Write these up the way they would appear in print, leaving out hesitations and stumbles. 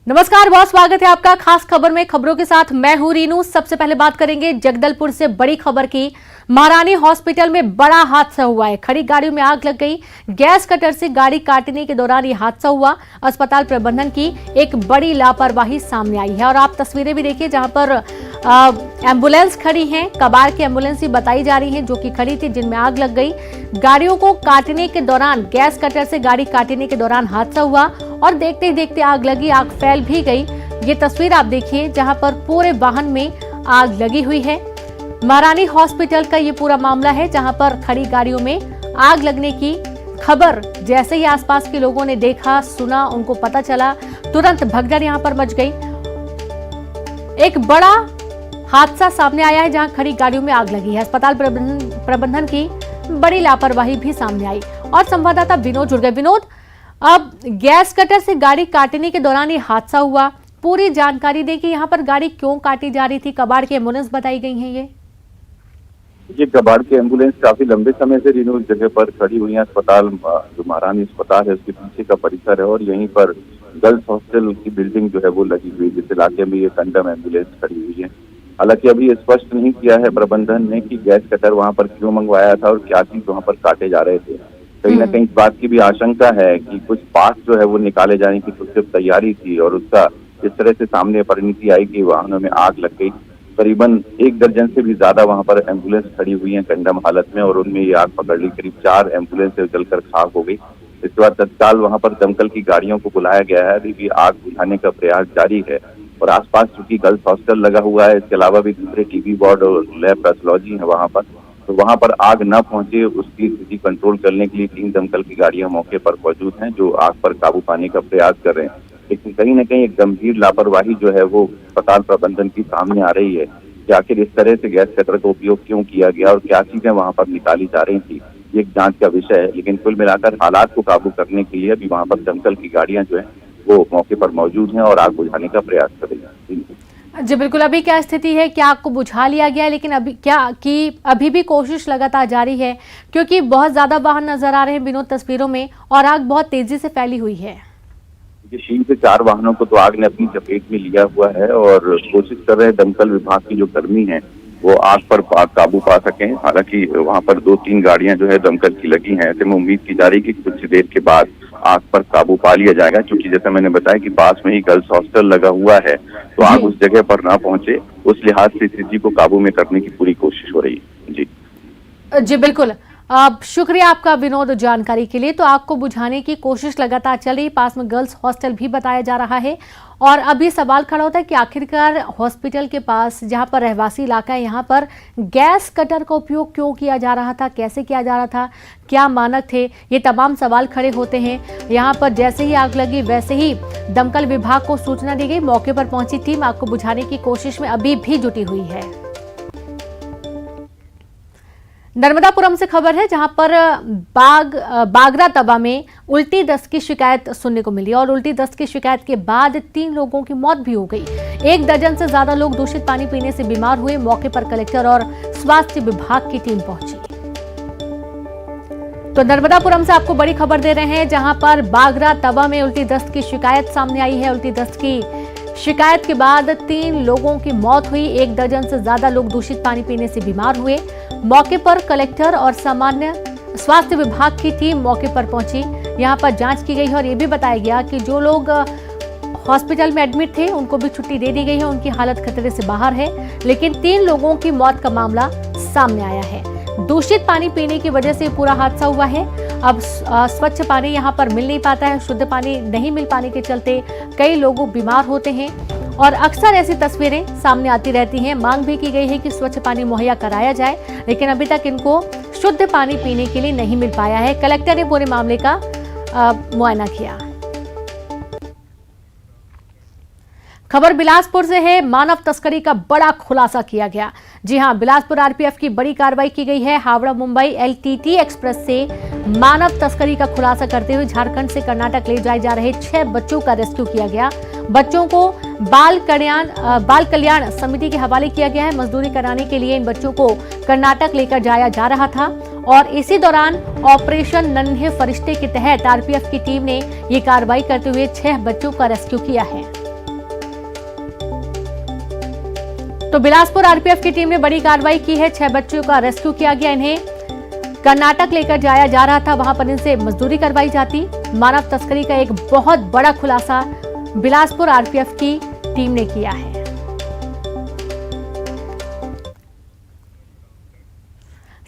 नमस्कार, बहुत स्वागत है आपका खास खबर में। खबरों के साथ मैं हूं रीनू। सबसे पहले बात करेंगे जगदलपुर से बड़ी खबर की। महारानी हॉस्पिटल में बड़ा हादसा हुआ है। खड़ी गाड़ियों में आग लग गई। गैस कटर से गाड़ी काटने के दौरान ये हादसा हुआ। अस्पताल प्रबंधन की एक बड़ी लापरवाही सामने आई है और आप तस्वीरें भी देखिए जहां पर एम्बुलेंस खड़ी है। कबाड़ की एम्बुलेंस ही बताई जा रही है जो कि खड़ी थी, जिनमें आग लग गई। गाड़ियों को काटने के दौरान, गैस कटर से गाड़ी काटने के दौरान हादसा हुआ और देखते ही देखते आग लगी, आग फैल भी गई। ये तस्वीर आप देखिए जहां पर पूरे वाहन में आग लगी हुई है। महारानी हॉस्पिटल का ये पूरा मामला है जहां पर खड़ी गाड़ियों में आग लगने की खबर जैसे ही आसपास के लोगों ने देखा, सुना, उनको पता चला, तुरंत भगदड़ यहां पर मच गई। एक बड़ा हादसा सामने आया है जहां खड़ी गाड़ियों में आग लगी है। अस्पताल प्रबंधन की बड़ी लापरवाही भी सामने आई और संवाददाता विनोद जुड़ गए। विनोद, अब गैस कटर से गाड़ी काटने के दौरान ये हादसा हुआ, पूरी जानकारी दें कि यहाँ पर गाड़ी क्यों काटी जा रही थी। कबाड़ की एम्बुलेंस बताई गई है। ये कबाड़ की एम्बुलेंस काफी लंबे समय से रीनू जगह पर खड़ी हुई है। अस्पताल जो महारानी अस्पताल है उसके पीछे का परिसर है और यहीं पर गर्ल्स हॉस्टल की बिल्डिंग जो है वो लगी हुई है, जिस इलाके में ये कंडम एम्बुलेंस खड़ी हुई है। हालांकि अभी ये स्पष्ट नहीं किया है प्रबंधन ने कि गैस कटर वहां पर क्यों मंगवाया था और क्या चीज वहां पर काटे जा रहे थे। कहीं ना कहीं इस बात की भी आशंका है कि कुछ पार्ट जो है वो निकाले जाने की कुछ तैयारी थी और उसका जिस तरह से सामने परिणति आई कि वाहनों में आग लग गई। करीबन 1 दर्जन से भी ज्यादा वहां पर एम्बुलेंस खड़ी हुई है कंडम हालत में और उनमें ये आग पकड़ ली। करीब 4 एम्बुलेंस जलकर खाक हो गई। इसके बाद तत्काल वहां पर दमकल की गाड़ियों को बुलाया गया है। अभी भी आग बुझाने का प्रयास जारी है और आसपास चूंकि गर्ल्स हॉस्टल लगा हुआ है, इसके अलावा भी दूसरे टीबी वार्ड और लैब पैथोलॉजी है वहां पर, तो वहां पर आग न पहुंचे उसकी स्थिति कंट्रोल करने के लिए 3 दमकल की गाड़ियां मौके पर मौजूद हैं जो आग पर काबू पाने का प्रयास कर रहे हैं। लेकिन कहीं न कहीं एक गंभीर लापरवाही जो है वो अस्पताल प्रबंधन की सामने आ रही है कि आखिर इस तरह से गैस कटर का उपयोग क्यों किया गया और क्या चीजें वहां पर निकाली जा रही थी, ये एक जांच का विषय है। लेकिन कुल मिलाकर हालात को काबू करने के लिए अभी वहां पर दमकल की गाड़ियां जो है वो मौके पर मौजूद हैं और आग बुझाने का प्रयास कर रही हैं। जी बिल्कुल, अभी क्या स्थिति है? क्या आग को बुझा लिया गया है? लेकिन अभी क्या कि अभी भी कोशिश लगातार जारी है क्योंकि बहुत ज्यादा वाहन नजर आ रहे हैं विनोद तस्वीरों में और आग बहुत तेजी से फैली हुई है। 3 से 4 वाहनों को तो आग ने अपनी चपेट में लिया हुआ है और कोशिश कर रहे हैं दमकल विभाग की जो कर्मी हैं वो आग पर काबू पा सकें। हालांकि वहां पर 2-3 गाड़ियां जो है दमकल की लगी हैं। ऐसे में उम्मीद की जा रही है कि कुछ देर के बाद आग पर काबू पा लिया जाएगा, क्योंकि जैसा मैंने बताया कि पास में ही गर्ल्स हॉस्टल लगा हुआ है तो आग उस जगह पर ना पहुंचे, उस लिहाज से स्थिति को काबू में करने की पूरी कोशिश हो रही है। जी बिल्कुल, अब शुक्रिया आपका विनोद जानकारी के लिए। तो आग को बुझाने की कोशिश लगातार चल रही, पास में गर्ल्स हॉस्टल भी बताया जा रहा है और अभी सवाल खड़ा होता है कि आखिरकार हॉस्पिटल के पास जहां पर रहवासी इलाका है यहाँ पर गैस कटर का उपयोग क्यों किया जा रहा था, कैसे किया जा रहा था, क्या मानक थे, ये तमाम सवाल खड़े होते हैं। यहाँ पर जैसे ही आग लगी वैसे ही दमकल विभाग को सूचना दी गई। मौके पर पहुंची टीम आग को बुझाने की कोशिश में अभी भी जुटी हुई है। नर्मदापुरम से खबर है जहां पर बागरा तवा में उल्टी दस्त की शिकायत सुनने को मिली और उल्टी दस्त की शिकायत के बाद 3 लोगों की मौत भी हो गई। 1 दर्जन से ज्यादा लोग दूषित पानी पीने से बीमार हुए। मौके पर कलेक्टर और स्वास्थ्य विभाग की टीम पहुंची। तो नर्मदापुरम से आपको बड़ी खबर दे रहे हैं जहां पर बागरा तवा में उल्टी दस्त की शिकायत सामने आई है। उल्टी दस्त की शिकायत के बाद 3 लोगों की मौत हुई। 1 दर्जन से ज्यादा लोग दूषित पानी पीने से बीमार हुए। मौके पर कलेक्टर और सामान्य स्वास्थ्य विभाग की टीम मौके पर पहुंची। यहां पर जांच की गई है और यह भी बताया गया कि जो लोग हॉस्पिटल में एडमिट थे उनको भी छुट्टी दे दी गई है, उनकी हालत खतरे से बाहर है। लेकिन 3 लोगों की मौत का मामला सामने आया है। दूषित पानी पीने की वजह से पूरा हादसा हुआ है। अब स्वच्छ पानी यहाँ पर मिल नहीं पाता है। शुद्ध पानी नहीं मिल पाने के चलते कई लोग बीमार होते हैं और अक्सर ऐसी तस्वीरें सामने आती रहती हैं। मांग भी की गई है कि स्वच्छ पानी मुहैया कराया जाए, लेकिन अभी तक इनको शुद्ध पानी पीने के लिए नहीं मिल पाया है। कलेक्टर ने पूरे मामले का मुआयना किया। खबर बिलासपुर से है। मानव तस्करी का बड़ा खुलासा किया गया। जी हां, बिलासपुर आरपीएफ की बड़ी कार्रवाई की गई है। हावड़ा मुंबई एलटीटी एक्सप्रेस से मानव तस्करी का खुलासा करते हुए झारखंड से कर्नाटक ले जाए जा रहे 6 बच्चों का रेस्क्यू किया गया। बच्चों को बाल कल्याण समिति के हवाले किया गया है। मजदूरी कराने के लिए इन बच्चों को कर्नाटक लेकर जाया जा रहा था और इसी दौरान ऑपरेशन नन्हे फरिश्ते के तहत आरपीएफ की टीम ने ये कार्रवाई करते हुए 6 बच्चों का रेस्क्यू किया है। तो बिलासपुर आरपीएफ की टीम ने बड़ी कार्रवाई की है। 6 बच्चों का रेस्क्यू किया गया। इन्हें कर्नाटक लेकर जाया जा रहा था, वहां पर इनसे मजदूरी करवाई जाती। मानव तस्करी का एक बहुत बड़ा खुलासा बिलासपुर आरपीएफ की टीम ने किया है।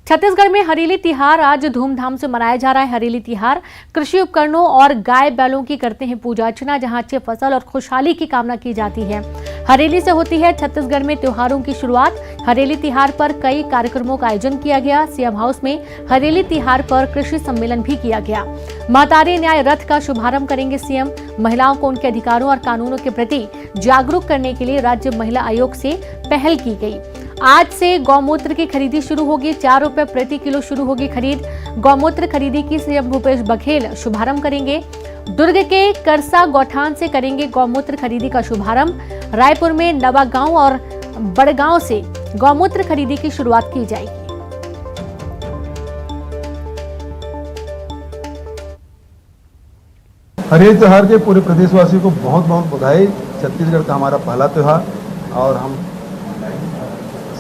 छत्तीसगढ़ में हरेली तिहार आज धूमधाम से मनाया जा रहा है। हरेली तिहार कृषि उपकरणों और गाय बैलों की करते हैं पूजा अर्चना, जहां अच्छी फसल और खुशहाली की कामना की जाती है। हरेली से होती है छत्तीसगढ़ में त्योहारों की शुरुआत। हरेली तिहार पर कई कार्यक्रमों का आयोजन किया गया। सीएम हाउस में हरेली तिहार पर कृषि सम्मेलन भी किया गया। महतारी न्याय रथ का शुभारंभ करेंगे सीएम। महिलाओं को उनके अधिकारों और कानूनों के प्रति जागरूक करने के लिए राज्य महिला आयोग से पहल की गई। आज से गौमूत्र की खरीदी शुरू होगी। 4 रुपए प्रति किलो शुरू होगी खरीद। गौमूत्र खरीदी की सीएम भूपेश बघेल शुभारंभ करेंगे। दुर्ग के करसा गौठान से करेंगे गौमूत्र खरीदी का शुभारंभ। रायपुर में नवागांव और बड़गांव से गौमूत्र खरीदी की शुरुआत की जाएगी। हरेली त्योहार के पूरे प्रदेशवासियों को बहुत बहुत बधाई। छत्तीसगढ़ का हमारा पहला त्योहार और हम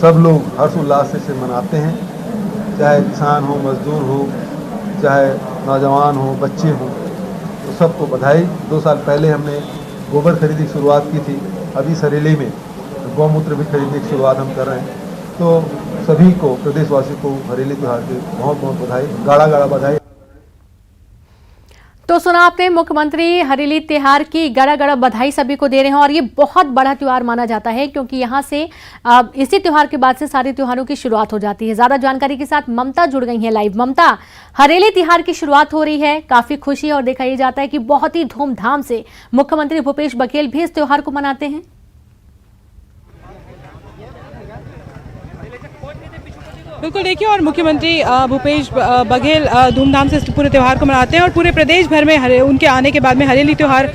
सब लोग हर्षोल्लास से मनाते हैं, चाहे किसान हो, मजदूर हो, चाहे नौजवान हो, बच्चे हो, तो सबको बधाई। 2 साल पहले हमने गोबर खरीदी की शुरुआत की थी, अभी हरेली में गौमूत्र भी खरीदने की शुरुआत हम कर रहे हैं। तो सभी को, प्रदेशवासियों को हरेली त्योहार की बहुत बहुत बधाई, गाड़ा गाड़ा बधाई। तो सुना आपने, मुख्यमंत्री हरेली त्योहार की गड़ा गड़ा बधाई सभी को दे रहे हैं। और ये बहुत बड़ा त्योहार माना जाता है क्योंकि यहाँ से इसी त्योहार के बाद से सारे त्योहारों की शुरुआत हो जाती है। ज्यादा जानकारी के साथ ममता जुड़ गई हैं लाइव। ममता, हरेली त्योहार की शुरुआत हो रही है, काफी खुशी और देखा जाता है कि बहुत ही धूमधाम से मुख्यमंत्री भूपेश बघेल भी इस त्योहार को मनाते हैं। बिल्कुल, देखिए, और मुख्यमंत्री भूपेश बघेल धूमधाम से पूरे त्यौहार को मनाते हैं और पूरे प्रदेश भर में उनके आने के बाद में हरेली त्यौहार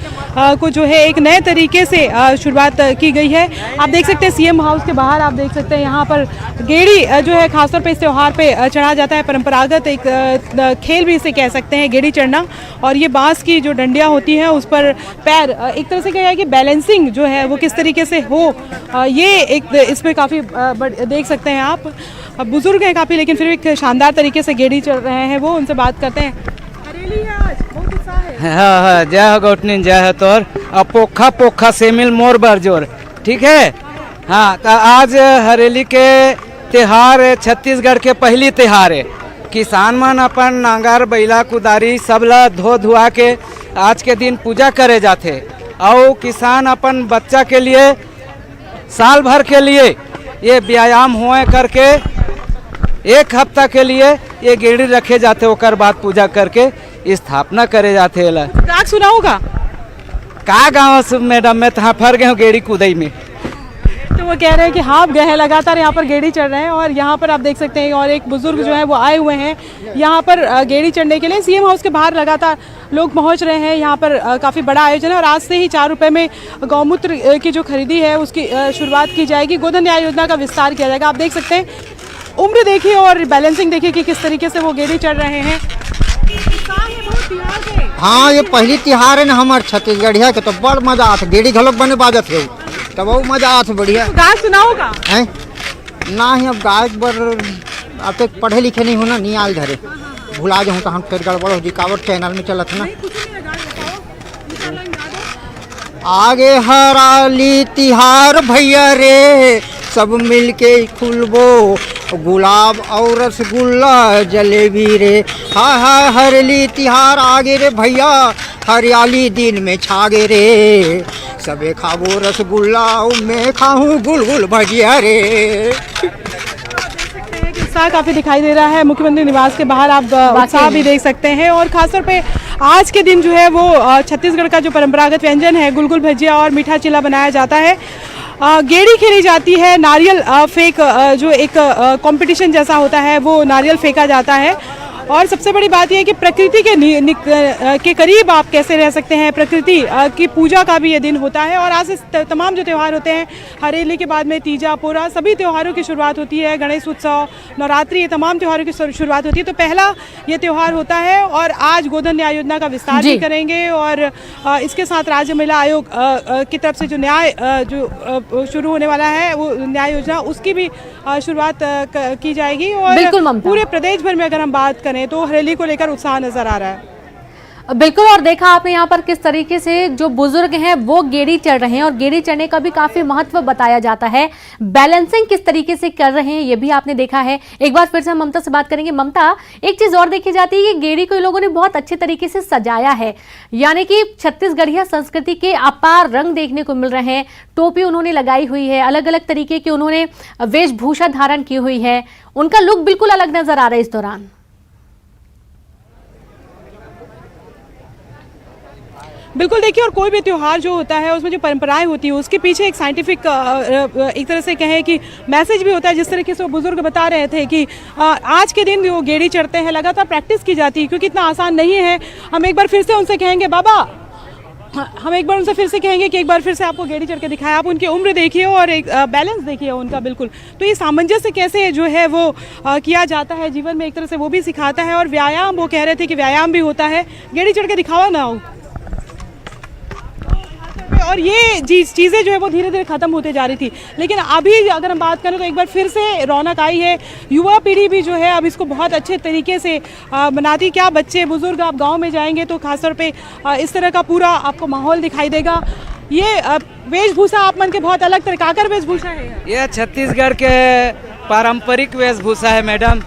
को जो है एक नए तरीके से शुरुआत की गई है। आप देख सकते हैं सीएम हाउस के बाहर, आप देख सकते हैं यहाँ पर गेड़ी जो है खासतौर पे इस त्यौहार पे चढ़ा जाता है। परंपरागत एक खेल भी इसे कह सकते हैं, गेड़ी चढ़ना। और ये बांस की जो डंडियाँ होती हैं उस पर पैर एक तरह से क्या है कि बैलेंसिंग जो है वो किस तरीके से हो, ये एक इसमें काफ़ी देख सकते हैं आप। बुजुर्ग हैं काफ़ी, लेकिन फिर एक शानदार तरीके से गेड़ी चल रहे हैं वो, उनसे बात करते हैं। हरेली है आज, बहुत उत्साह है। हाँ, जय हो गौटनी, जय हो तोर। अब पोखा पोखा से मिल मोर बरजोर, ठीक है। हाँ, तो आज हरेली के त्योहार छत्तीसगढ़ के पहली त्योहार है। किसान मन अपन नांगर बैला कुदारी सब ला धो धुआ के आज के दिन पूजा करे जाते। और किसान अपन बच्चा के लिए साल भर के लिए ये व्यायाम हुए करके 1 हफ्ता के लिए ये गेड़ी रखे जाते, ओकर बाद पूजा करके स्थापना करे जाते। राग सुना होगा का गाँव मैडम में तहाँ फर गए गेड़ी कूदई में। तो वो कह रहे हैं कि हाँ गए हैं, लगातार यहाँ पर गेड़ी चढ़ रहे हैं। और यहाँ पर आप देख सकते हैं और एक बुजुर्ग जो है वो आए हुए हैं यहाँ पर गेड़ी चढ़ने के लिए। सीएम हाउस के बाहर लगातार लोग पहुँच रहे हैं। यहाँ पर काफ़ी बड़ा आयोजन है और आज से ही 4 रुपये में गौमूत्र की जो खरीदी है उसकी शुरुआत की जाएगी। गोधन न्याय योजना का विस्तार किया जाएगा। आप देख सकते हैं, उम्र देखिए और बैलेंसिंग देखिए कि किस तरीके से वो गेड़ी चढ़ रहे हैं। हाँ, ये पहली तिहार है ना हमारे छत्तीसगढ़िया के, तो बड़ मजा आता। गेड़ी घलोक बने बाजत है तो बहुत मजा आता, बढ़िया। तो गाय सुनाओ का है ना ही, अब गाय बर अब तक पढ़े लिखे नहीं होना, नहीं आल धरे भुला जाऊँ तो हम फिर गड़बड़ हो जी। कावट चैनल में चलत ना, आगे हराली तिहार भैया रे, सब मिलके खुलबो गुलाब और रसगुल्ला जलेबी रे। हाय हाय हरेली तिहार आगे रे भैया, हरियाली दिन में छागे रे। सबे खाबो रसगुल्ला और मैं खाऊं गुलगुल भजिया रे। उत्साह काफ़ी दिखाई दे रहा है मुख्यमंत्री निवास के बाहर, आप उत्साह भी देख सकते हैं। और खासतौर पे आज के दिन जो है वो छत्तीसगढ़ का जो परंपरागत व्यंजन है गुलगुल भजिया और मीठा चिल्ला बनाया जाता है। गेड़ी खेली जाती है, नारियल फेंक जो एक कंपटीशन जैसा होता है वो नारियल फेंका जाता है। और सबसे बड़ी बात यह है कि प्रकृति के करीब आप कैसे रह सकते हैं। प्रकृति की पूजा का भी ये दिन होता है और आज से तमाम जो त्यौहार होते हैं, हरेली के बाद में तीजा, पोरा, सभी त्योहारों की शुरुआत होती है। गणेश उत्सव, नवरात्रि, ये तमाम त्योहारों की शुरुआत होती है। तो पहला ये त्यौहार होता है और आज गोधन न्याय योजना का विस्तार भी करेंगे और इसके साथ राज्य महिला आयोग की तरफ से जो न्याय जो शुरू होने वाला है वो न्याय योजना, उसकी भी शुरुआत की जाएगी। और पूरे प्रदेश भर में अगर हम बात करें तो हरेली को लेकर उत्साह नजर आ रहा है। बिल्कुल, और देखा आपने यहाँ पर किस तरीके से जो बुजुर्ग हैं वो गेड़ी चढ़ रहे हैं और गेड़ी चढ़ने का भी काफी महत्व बताया जाता है। बैलेंसिंग किस तरीके से कर रहे हैं ये भी आपने देखा है। एक बार फिर से हम ममता से बात करेंगे। ममता, एक चीज और देखी जाती है कि गेड़ी को इन लोगों ने बहुत अच्छे तरीके से सजाया है, यानी कि छत्तीसगढ़िया संस्कृति के अपार रंग देखने को मिल रहे हैं। टोपी उन्होंने लगाई हुई है, अलग अलग तरीके की उन्होंने वेशभूषा धारण की हुई है, उनका लुक बिल्कुल अलग नजर आ रहा है इस दौरान। बिल्कुल, देखिए, और कोई भी त्यौहार जो होता है उसमें जो परंपराएं होती है उसके पीछे एक साइंटिफिक एक तरह से कहें कि मैसेज भी होता है। जिस तरीके से वो बुजुर्ग बता रहे थे कि आज के दिन वो गेड़ी चढ़ते हैं, लगातार प्रैक्टिस की जाती है क्योंकि इतना आसान नहीं है। हम एक बार फिर से उनसे कहेंगे कि एक बार फिर से आपको गेड़ी चढ़ के दिखाया। आप उनकी उम्र देखिए और एक बैलेंस देखिए उनका। बिल्कुल, तो ये सामंजस्य कैसे जो है वो किया जाता है जीवन में, एक तरह से वो भी सिखाता है। और व्यायाम, वो कह रहे थे कि व्यायाम भी होता है, गेड़ी चढ़ के दिखावा ना हो। और ये चीज़ें जो है वो धीरे धीरे ख़त्म होते जा रही थी, लेकिन अभी अगर हम बात करें तो एक बार फिर से रौनक आई है। युवा पीढ़ी भी जो है अब इसको बहुत अच्छे तरीके से मनाती। क्या बच्चे बुजुर्ग, आप गांव में जाएंगे तो खासतौर पे इस तरह का पूरा आपको माहौल दिखाई देगा। ये वेशभूषा आप मन के बहुत अलग तरह का वेशभूषा है। ये छत्तीसगढ़ के पारंपरिक वेशभूषा है मैडम।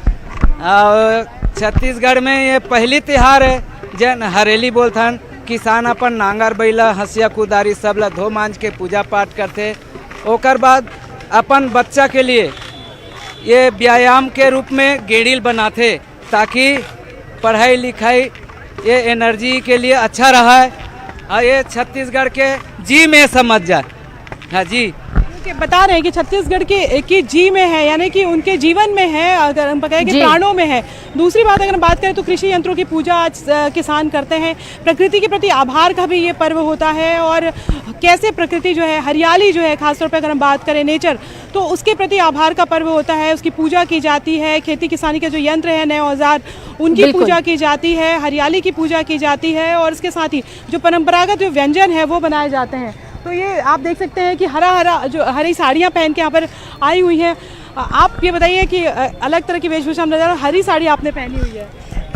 छत्तीसगढ़ में ये पहली त्यौहार है जन हरेली बोलथन। किसान अपन नांगर बैला हंसिया कुदारी सब ला धो मांझ के पूजा पाठ करते। ओकर बाद अपन बच्चा के लिए ये व्यायाम के रूप में गेड़िल बनाते ताकि पढ़ाई लिखाई ये एनर्जी के लिए अच्छा रहा है और ये छत्तीसगढ़ के जी में समझ जाए। हाँ जी, बता रहे हैं कि छत्तीसगढ़ की जी में है, यानी कि उनके जीवन में है, अगर हम कहें कि प्राणों में है। दूसरी बात अगर हम बात करें तो कृषि यंत्रों की पूजा आज किसान करते हैं। प्रकृति के प्रति आभार का भी ये पर्व होता है और कैसे प्रकृति जो है, हरियाली जो है, खासतौर पर अगर हम बात करें नेचर, तो उसके प्रति आभार का पर्व होता है। उसकी पूजा की जाती है। खेती किसानी के जो यंत्र है, नए औजार, उनकी पूजा की जाती है। हरियाली की पूजा की जाती है और इसके साथ ही जो परंपरागत जो व्यंजन है वो बनाए जाते हैं। तो ये आप देख सकते हैं कि हरी साड़ियाँ पहन के यहाँ पर आई हुई हैं। आप ये बताइए कि अलग तरह की वेशभूषा नजर, हरी साड़ी आपने पहनी हुई है।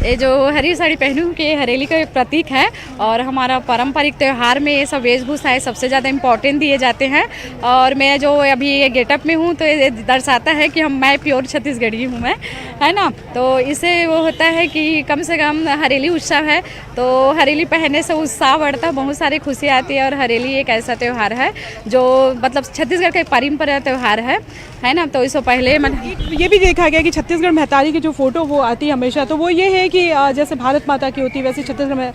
ये जो हरी साड़ी पहनूं के हरेली का एक प्रतीक है और हमारा पारंपरिक त्यौहार में ये सब वेशभूषाएं सबसे ज़्यादा इम्पोर्टेंट दिए जाते हैं। और मैं जो अभी ये गेटअप में हूँ तो ये दर्शाता है कि मैं प्योर छत्तीसगढ़ी हूँ मैं, है ना। तो इससे वो होता है कि कम से कम हरेली उत्सव है तो हरेली पहनने से उत्साह बढ़ता है, बहुत सारी खुशियाँ आती है। और हरेली एक ऐसा त्यौहार है जो मतलब छत्तीसगढ़ का एक पारंपरिक त्यौहार है ना। तो इससे पहले ये भी देखा गया कि छत्तीसगढ़ महतारी की जो फोटो वो आती है हमेशा, तो वो ये है कि जैसे भारत माता की होती है वैसे छत्तीसगढ़ में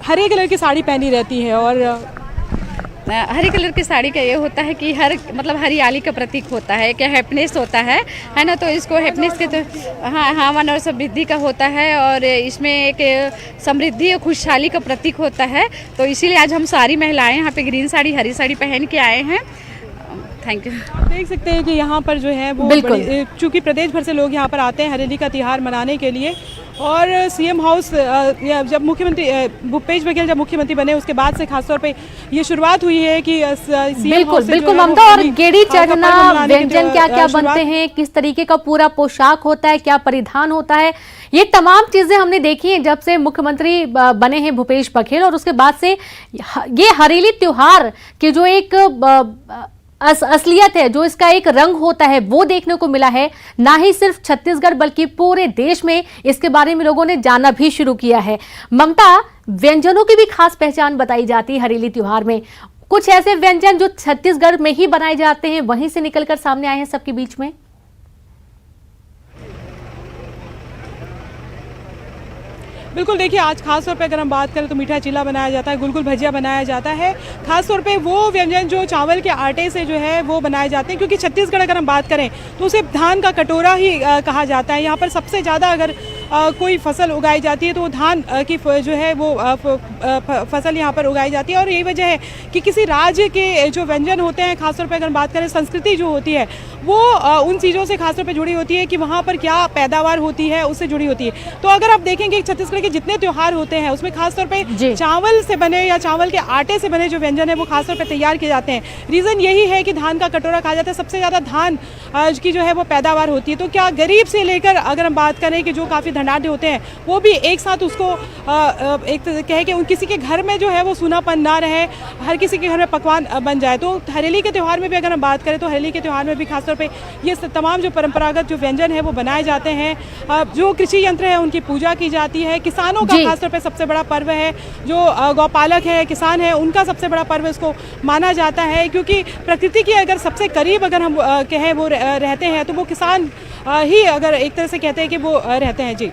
हरे कलर की साड़ी पहनी रहती है। और हरी कलर की साड़ी का ये होता है कि हर मतलब हरियाली का प्रतीक होता है, क्या हैप्पीनेस होता है ना। तो इसको हैप्पीनेस के तो हाँ वन और समृद्धि का होता है और इसमें एक समृद्धि और खुशहाली का प्रतीक होता है। तो इसीलिए आज हम सारी महिलाएं यहाँ पे ग्रीन साड़ी, हरी साड़ी पहन के आए हैं। Thank you. देख सकते हैं कि यहाँ पर जो है वो चूँकि प्रदेश भर से लोग यहाँ पर आते हैं हरेली का त्यौहार मनाने के लिए। और सीएम हाउस जब मुख्यमंत्री भूपेश बघेल जब मुख्यमंत्री बने उसके बाद से खासतौर पे ये शुरुआत हुई है कि सीएम हाउस से बिल्कुल ममता, और गेड़ी चढ़ना, व्यंजन क्या क्या बनते हैं, किस तरीके का पूरा पोशाक होता है, क्या परिधान होता है, ये तमाम चीजें हमने देखी हैं जब से मुख्यमंत्री बने हैं भूपेश बघेल। और उसके बाद से ये हरेली त्योहार के जो एक असलियत है, जो इसका एक रंग होता है, वो देखने को मिला है। ना ही सिर्फ छत्तीसगढ़ बल्कि पूरे देश में इसके बारे में लोगों ने जानना भी शुरू किया है। ममता, व्यंजनों की भी खास पहचान बताई जाती है हरेली त्योहार में। कुछ ऐसे व्यंजन जो छत्तीसगढ़ में ही बनाए जाते हैं वहीं से निकलकर सामने आए हैं सबके बीच में। बिल्कुल, देखिए आज खास तौर पे अगर हम बात करें तो मीठा चीला बनाया जाता है, गुलगुल भजिया बनाया जाता है। खास तौर पे वो व्यंजन जो चावल के आटे से जो है वो बनाए जाते हैं, क्योंकि छत्तीसगढ़ अगर हम बात करें तो उसे धान का कटोरा ही कहा जाता है। यहाँ पर सबसे ज़्यादा अगर कोई फसल उगाई जाती है तो वो धान की जो है वो फसल यहाँ पर उगाई जाती है। और यही वजह है कि किसी राज्य के जो व्यंजन होते हैं, खासतौर पर अगर बात करें संस्कृति जो होती है वो उन चीज़ों से खासतौर पे जुड़ी होती है कि वहाँ पर क्या पैदावार होती है उससे जुड़ी होती है। तो अगर आप देखेंगे छत्तीसगढ़ के जितने त्यौहार होते हैं उसमें खासतौर पे चावल से बने या चावल के आटे से बने जो व्यंजन है वो खासतौर पे तैयार किए जाते हैं। रीज़न यही है कि धान का कटोरा कहा जाता है, सबसे ज़्यादा धान की जो है वो पैदावार होती है। तो क्या गरीब से लेकर अगर हम बात करें कि जो काफ़ी धनाढ़ होते हैं वो भी एक साथ उसको एक कहे कि किसी के घर में जो है वो सूनापन ना रहे, हर किसी के घर में पकवान बन जाए। तो हरेली के त्यौहार में भी अगर हम बात करें तो हरेली के त्यौहार में भी खासतौर पे ये तमाम जो परंपरागत जो व्यंजन है वो बनाए जाते हैं। जो कृषि यंत्र है उनकी पूजा की जाती है। किसानों का खासतौर पे सबसे बड़ा पर्व है, जो गौपालक है, किसान है, उनका सबसे बड़ा पर्व इसको माना जाता है। क्योंकि प्रकृति के अगर सबसे करीब अगर हम कहें वो रहते हैं तो वो किसान ही अगर एक तरह से कहते हैं कि वो रहते हैं। जी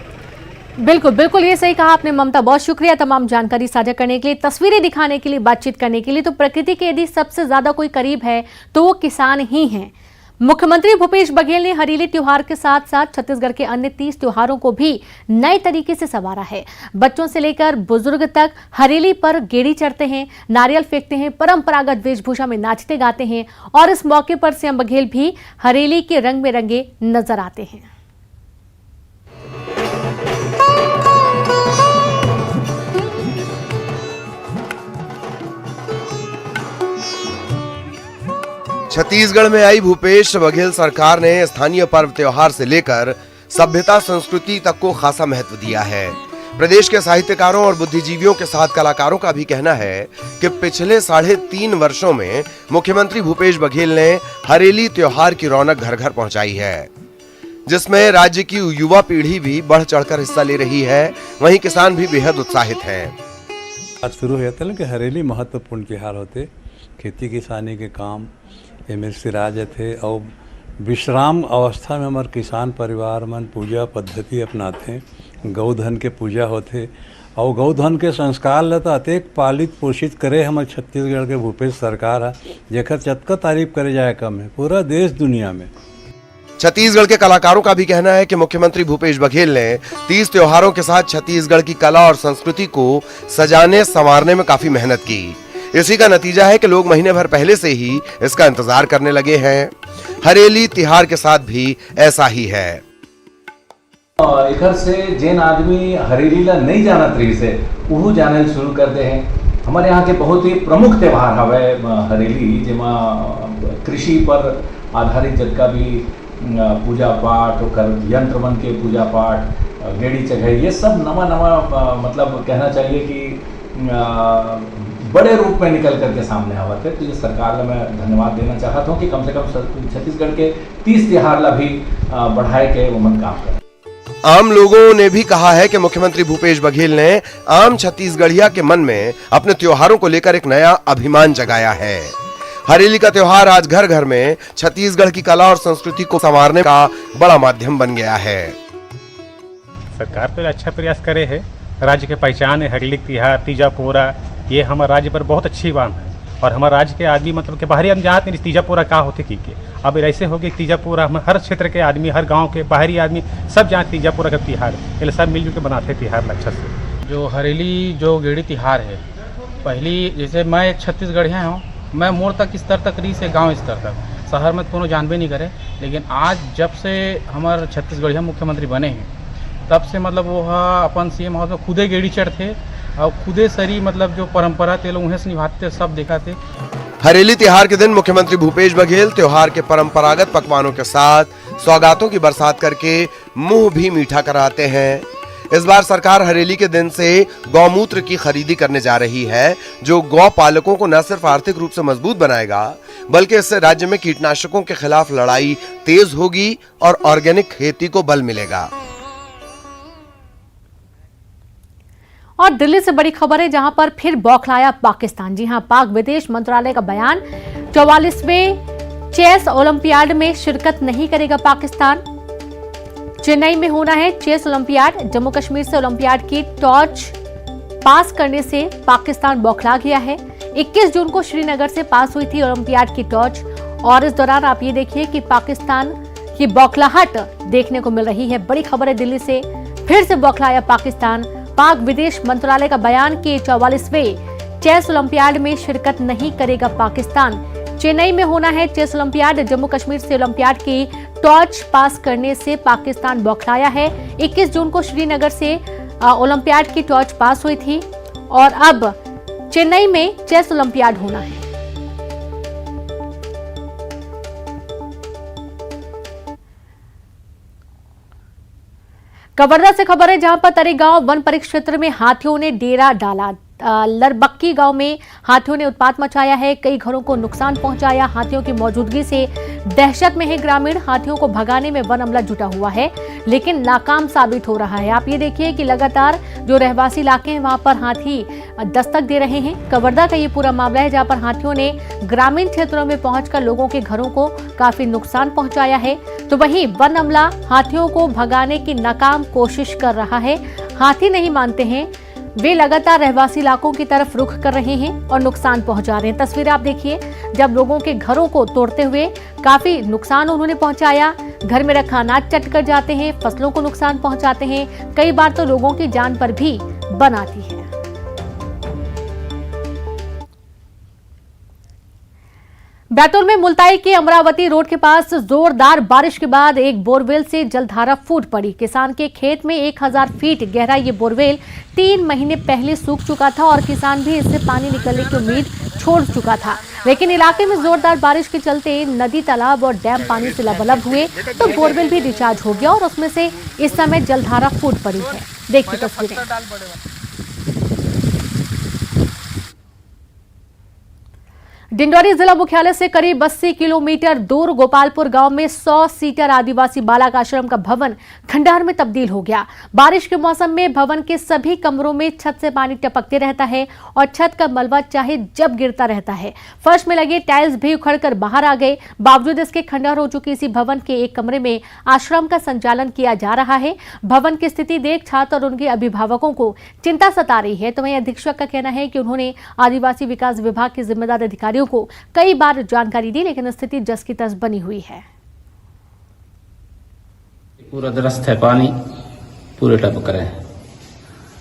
बिल्कुल बिल्कुल, ये सही कहा आपने ममता, बहुत शुक्रिया तमाम जानकारी साझा करने के लिए, तस्वीरें दिखाने के लिए, बातचीत करने के लिए। तो प्रकृति के यदि सबसे ज्यादा कोई करीब है तो वो किसान ही हैं। मुख्यमंत्री भूपेश बघेल ने हरेली त्योहार के साथ साथ छत्तीसगढ़ के अन्य 30 त्योहारों को भी नए तरीके से संवारा है। बच्चों से लेकर बुजुर्ग तक हरेली पर गेड़ी चढ़ते हैं, नारियल फेंकते हैं, परंपरागत वेशभूषा में नाचते गाते हैं और इस मौके पर सीएम बघेल भी हरेली के रंग में रंगे नजर आते हैं। छत्तीसगढ़ में आई भूपेश बघेल सरकार ने स्थानीय पर्व त्योहार से लेकर सभ्यता संस्कृति तक को खासा महत्व दिया है। प्रदेश के साहित्यकारों और बुद्धिजीवियों के साथ कलाकारों का भी कहना है कि पिछले 3.5 वर्षों में मुख्यमंत्री भूपेश बघेल ने हरेली त्योहार की रौनक घर घर पहुंचाई है, जिसमें राज्य की युवा पीढ़ी भी बढ़ चढ़कर हिस्सा ले रही है। वहीं किसान भी बेहद उत्साहित हैं। आज शुरू हो जाता है कि हरेली महत्वपूर्ण त्योहार होते, खेती किसानी के काम एमें सिराज थे और विश्राम अवस्था में हमारे किसान परिवार मन पूजा पद्धति अपनाते हैं। गौधन के पूजा होते और गौधन के संस्कार ल तो अतेक पालित पोषित करे हमारे छत्तीसगढ़ के भूपेश सरकार है, जेकर चतका तारीफ करे जाए कम है पूरा देश दुनिया में। छत्तीसगढ़ के कलाकारों का भी कहना है कि मुख्यमंत्री भूपेश बघेल ने 30 त्योहारों के साथ छत्तीसगढ़ की कला और संस्कृति को सजाने संवारने में काफी मेहनत की। इसी का नतीजा है कि लोग महीने भर पहले से ही इसका इंतजार करने लगे हैं। हरेली तिहार के साथ भी ऐसा ही है। इधर से जिन आदमी हरेली ला नहीं जानत रही से वो जाने शुरू कर दे हैं। हमारे यहाँ के बहुत ही प्रमुख त्योहार हवे हरेली, जेमा कृषि पर आधारित जितना भी पूजा पाठ और यंत्र मन के पूजा पाठ, गेड़ी चढ़ाई, ये सब नवा मतलब कहना चाहिए कि बड़े रूप में निकल करके सामने आवा थे। तो ये सरकार ला मैं धन्यवाद देना चाहता हूँ कि कम से कम छत्तीसगढ़ के 30 त्योहार ला भी बढ़ाए के वो मन काम करें। आम लोगों ने भी कहा है कि मुख्यमंत्री भूपेश बघेल ने आम छत्तीसगढ़िया के मन में अपने त्योहारों को लेकर एक नया अभिमान जगाया है। हरेली का त्योहार आज घर घर में छत्तीसगढ़ की कला और संस्कृति को संवारने का बड़ा माध्यम बन गया है। सरकार तो अच्छा प्रयास करे है, राज्य के पहचान है हरेली त्योहार, तीजा पोरा, ये हमारे राज्य पर बहुत अच्छी बात है। और हमारे राज्य के आदमी मतलब के बाहरी आदमी जानते नहीं तीजा पोरा क्या होते की अब ऐसे हो गए तीजा पोरा हम हर क्षेत्र के आदमी, हर गांव के बाहरी आदमी सब जानते तीजा पोरा का तिहार, इसलिए सब मिलजुल के बनाते तिहार अच्छा से। जो हरेली जो गेड़ी तिहार है, पहली जैसे मैं एक छत्तीसगढ़िया हूँ, मैं मोड़ तक स्तर तक रही से गाँव स्तर तक, शहर में कोनो जानबे नहीं करे। लेकिन आज जब से हमारे छत्तीसगढ़िया मुख्यमंत्री बने हैं तब से मतलब वो अपन सीएम हाउस में खुदे गेड़ी चढ़ते और खुदे सरी मतलब जो परंपरा थे लोग उन्हें निभाते सब देखा थे। हरेली त्योहार के दिन मुख्यमंत्री भूपेश बघेल त्योहार के परंपरागत पकवानों के साथ सौगातों की बरसात करके मुंह भी मीठा कराते हैं। इस बार सरकार हरेली के दिन से गौमूत्र की खरीदी करने जा रही है, जो गौ पालकों को न सिर्फ आर्थिक रूप से मजबूत बनाएगा बल्कि इससे राज्य में कीटनाशकों के खिलाफ लड़ाई तेज होगी और ऑर्गेनिक खेती को बल मिलेगा। और दिल्ली से बड़ी खबर है जहां पर फिर बौखलाया पाकिस्तान। जी हां, पाक विदेश मंत्रालय का बयान, 44वें चेस ओलंपियाड में शिरकत नहीं करेगा पाकिस्तान। चेन्नई में होना है चेस ओलंपियाड। जम्मू कश्मीर से ओलंपियाड की टॉर्च पास करने से पाकिस्तान बौखला गया है। 21 जून को श्रीनगर से पास हुई थी ओलंपियाड की टॉर्च और इस दौरान आप ये देखिए कि पाकिस्तान की बौखलाहट देखने को मिल रही है। बड़ी खबर है दिल्ली से, फिर से बौखलाया पाकिस्तान। पाक विदेश मंत्रालय का बयान कि 44वें चेस ओलंपियाड में शिरकत नहीं करेगा पाकिस्तान। चेन्नई में होना है चेस ओलंपियाड। जम्मू कश्मीर से ओलंपियाड की टॉर्च पास करने से पाकिस्तान बौखलाया है। 21 जून को श्रीनगर से ओलंपियाड की टॉर्च पास हुई थी और अब चेन्नई में चेस ओलंपियाड होना है। कवर्धा से खबर है, जहां पर तरी गांव वन परिक्षेत्र में हाथियों ने डेरा डाला। लरबक्की गांव में हाथियों ने उत्पात मचाया है, कई घरों को नुकसान पहुंचाया। हाथियों की मौजूदगी से दहशत में है ग्रामीण। हाथियों को भगाने में वन अमला जुटा हुआ है, लेकिन नाकाम साबित हो रहा है। आप ये देखिए कि लगातार जो रहवासी इलाके हैं वहां पर हाथी दस्तक दे रहे हैं। कवर्धा का ये पूरा मामला है, जहां पर हाथियों ने ग्रामीण क्षेत्रों में पहुंचकर लोगों के घरों को काफी नुकसान पहुंचाया है। तो वहीं वन अमला हाथियों को भगाने की नाकाम कोशिश कर रहा है। हाथी नहीं मानते हैं, वे लगातार रहवासी इलाकों की तरफ रुख कर रहे हैं और नुकसान पहुंचा रहे हैं। तस्वीरें आप देखिए, जब लोगों के घरों को तोड़ते हुए काफी नुकसान उन्होंने पहुंचाया। घर में रखा अनाज चट कर जाते हैं, फसलों को नुकसान पहुंचाते हैं, कई बार तो लोगों की जान पर भी बन आती है। बैतूल में मुल्ताई के अमरावती रोड के पास जोरदार बारिश के बाद एक बोरवेल से जलधारा फूट पड़ी। किसान के खेत में 1000 फीट गहरा ये बोरवेल 3 महीने पहले सूख चुका था और किसान भी इससे पानी निकलने की उम्मीद छोड़ चुका था। लेकिन इलाके में जोरदार बारिश के चलते नदी, तालाब और डैम पानी से लबालब हुए तो बोरवेल भी रिचार्ज हो गया और उसमें से इस समय जलधारा फूट पड़ी है। देखिए तस्वीरें। डिंडौरी जिला मुख्यालय से करीब 80 किलोमीटर दूर गोपालपुर गांव में 100 सीटर आदिवासी बालक आश्रम का भवन खंडहर में तब्दील हो गया। बारिश के मौसम में भवन के सभी कमरों में छत से पानी टपकते रहता है और छत का मलबा चाहे जब गिरता रहता है। फर्श में लगे टाइल्स भी उखड़कर बाहर आ गए। बावजूद इसके खंडहर हो चुकी इसी भवन के एक कमरे में आश्रम का संचालन किया जा रहा है। भवन की स्थिति देख छात्र और उनके अभिभावकों को चिंता सता रही है। तो वहीं अधीक्षक का कहना है कि उन्होंने आदिवासी विकास विभाग के जिम्मेदार अधिकारियों को कई बार जानकारी दी, लेकिन स्थिति जस की तस बनी हुई है। पूरा दरस्त है, पानी पूरे टपक रहे हैं।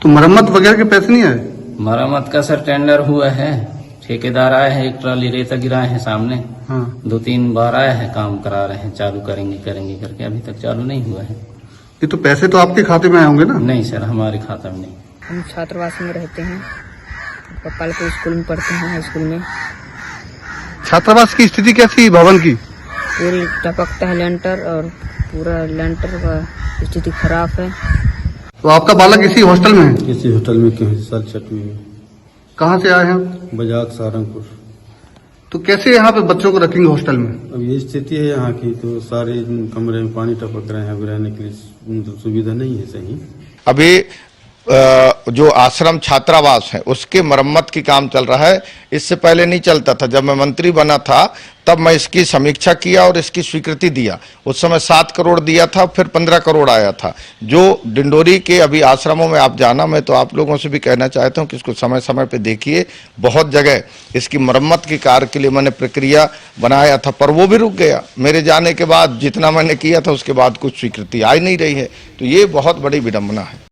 तो मरम्मत वगैरह के पैसे नहीं आए? मरम्मत का सर टेंडर हुआ है, ठेकेदार आए हैं, एक ट्राली रेता गिराए हैं सामने। हाँ। 2-3 बार आए हैं, काम करा रहे हैं, चालू करेंगे करके अभी तक चालू नहीं हुआ है। ये तो पैसे तो आपके खाते में आए होंगे ना? नहीं सर, हमारे खाता में नहीं। हम छात्रावास में रहते हैं, गोपाल को स्कूल में पढ़ते हैं, हाई स्कूल में। छात्रावास की स्थिति कैसी है भवन की? पूरी टपकता है लेंटर और पूरा लेंटर का स्थिति खराब है। तो आपका बालक इसी हॉस्टल में है? इसी होटल में क्यों साल छठवीं में। कहाँ से आए हैं? बजाज सहारनपुर। तो कैसे यहाँ पे बच्चों को रखेंगे हॉस्टल में? अब ये स्थिति है यहाँ की, तो सारे कमरे में पानी टपक रहे हैं, अब रहने के लिए सुविधा नहीं है सही। अभी जो आश्रम छात्रावास है उसके मरम्मत की काम चल रहा है। इससे पहले नहीं चलता था। जब मैं मंत्री बना था तब मैं इसकी समीक्षा किया और इसकी स्वीकृति दिया। उस समय 7 करोड़ दिया था, फिर 15 करोड़ आया था। जो डिंडोरी के अभी आश्रमों में आप जाना, मैं तो आप लोगों से भी कहना चाहता हूं कि इसको समय समय पे देखिए। बहुत जगह इसकी मरम्मत की कार्य के लिए मैंने प्रक्रिया बनाया था, पर वो भी रुक गया। मेरे जाने के बाद जितना मैंने किया था उसके बाद कुछ स्वीकृति आ ही नहीं रही है। तो ये बहुत बड़ी विडंबना है।